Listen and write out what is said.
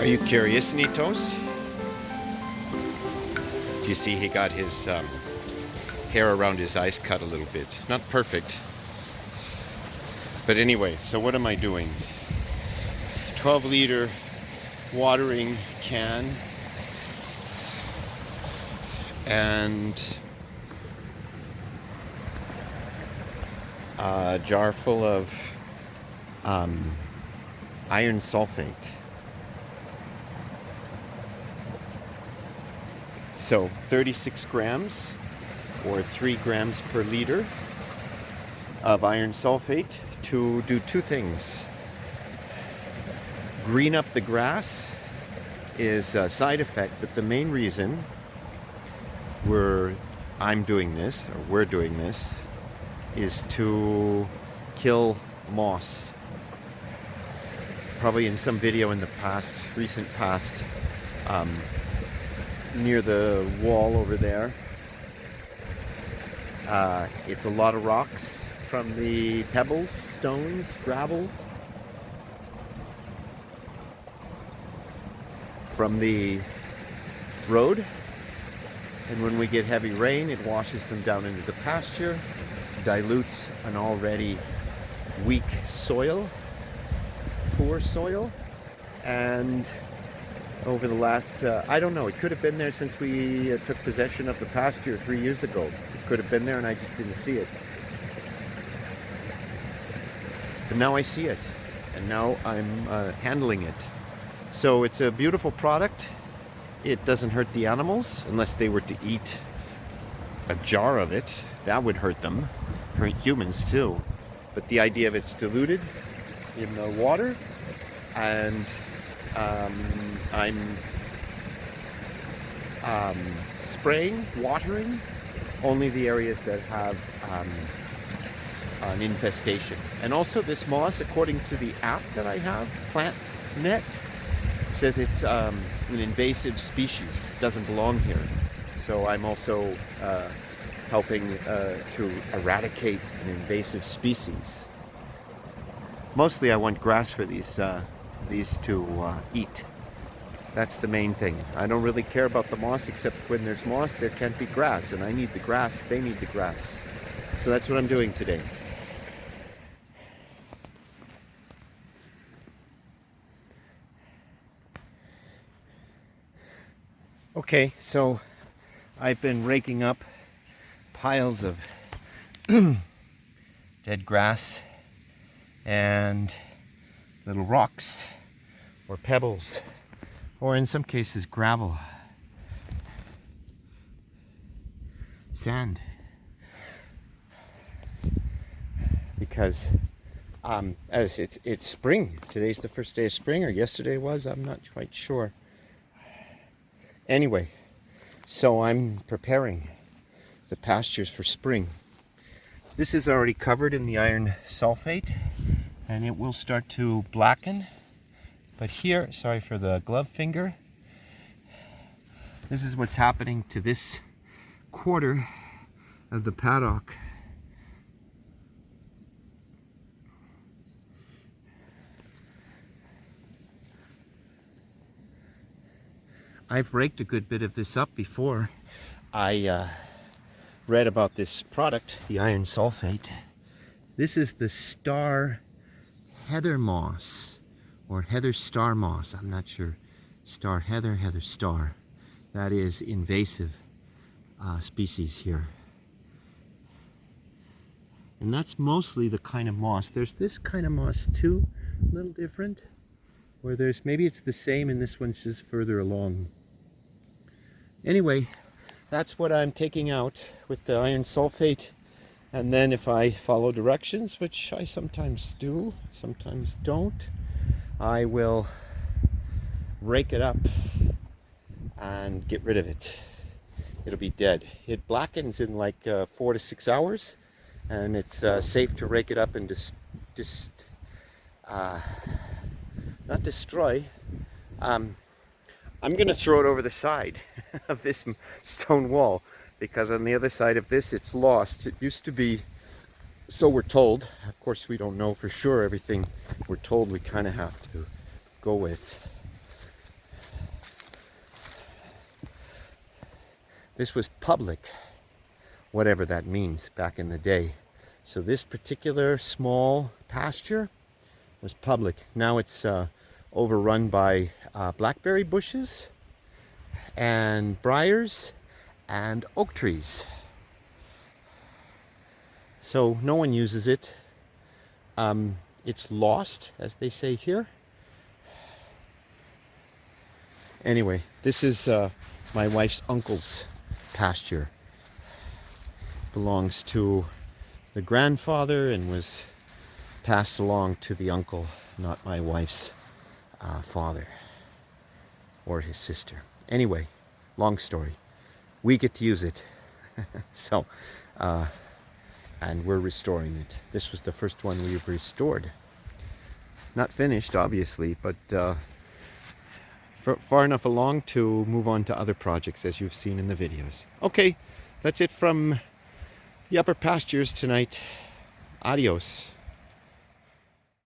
Are you curious, Nitos? Do you see he got his hair around his eyes cut a little bit? Not perfect. But anyway, so what am I doing? 12-liter watering can and a jar full of iron sulfate. So 36 grams or 3 grams per liter of iron sulfate to do two things. Green up the grass is a side effect, but the main reason I'm doing this, or we're doing this, is to kill moss. Probably in some video in the past, recent past, near the wall over there. It's a lot of rocks from the pebbles, stones, gravel, from the road. And when we get heavy rain, it washes them down into the pasture, dilutes an already weak soil, poor soil. And over the last, I don't know, it could have been there since we took possession of the pasture 3 years ago. It could have been there and I just didn't see it. But now I see it, and now I'm handling it. So it's a beautiful product. It doesn't hurt the animals unless they were to eat a jar of it. That would hurt them, hurt humans too. But the idea of it's diluted in the water, and I'm spraying, watering only the areas that have an infestation. And also this moss, according to the app that I have, PlantNet, says it's an invasive species. It doesn't belong here. So I'm also helping to eradicate an invasive species. Mostly I want grass for these to eat. That's the main thing. I don't really care about the moss, except when there's moss there can't be grass, and I need the grass, they need the grass. So that's what I'm doing today. Okay, so I've been raking up piles of dead grass and little rocks or pebbles, or in some cases gravel, sand, because as it's spring. Today's the first day of spring, or yesterday was, I'm not quite sure. Anyway, so I'm preparing the pastures for spring. This is already covered in the iron sulfate, and it will start to blacken. But here, sorry for the glove finger, this is what's happening to this quarter of the paddock. I've raked a good bit of this up before. I read about this product, the iron sulfate. This is the star heather moss, or heather star moss. I'm not sure. Star heather, heather star. That is invasive species here. And that's mostly the kind of moss. There's this kind of moss too, a little different, where there's, maybe it's the same and this one's just further along. Anyway, that's what I'm taking out with the iron sulfate. And then if I follow directions, which I sometimes do, sometimes don't, I will rake it up and get rid of it. It'll be dead. It blackens in like 4 to 6 hours, and it's safe to rake it up and not destroy. I'm going to throw it over the side of this stone wall, because on the other side of this it's lost. It used to be, so we're told, of course we don't know for sure everything we're told, we kind of have to go with. This was public, whatever that means back in the day. So this particular small pasture was public. Now it's overrun by blackberry bushes and briars and oak trees. So no one uses it. It's lost, as they say here. Anyway, this is my wife's uncle's pasture. Belongs to the grandfather and was passed along to the uncle, not my wife's father or his sister. Anyway, long story. We get to use it. So, and we're restoring it. This was the first one we've restored. Not finished, obviously, but far enough along to move on to other projects, as you've seen in the videos. Okay, that's it from the upper pastures tonight. Adios.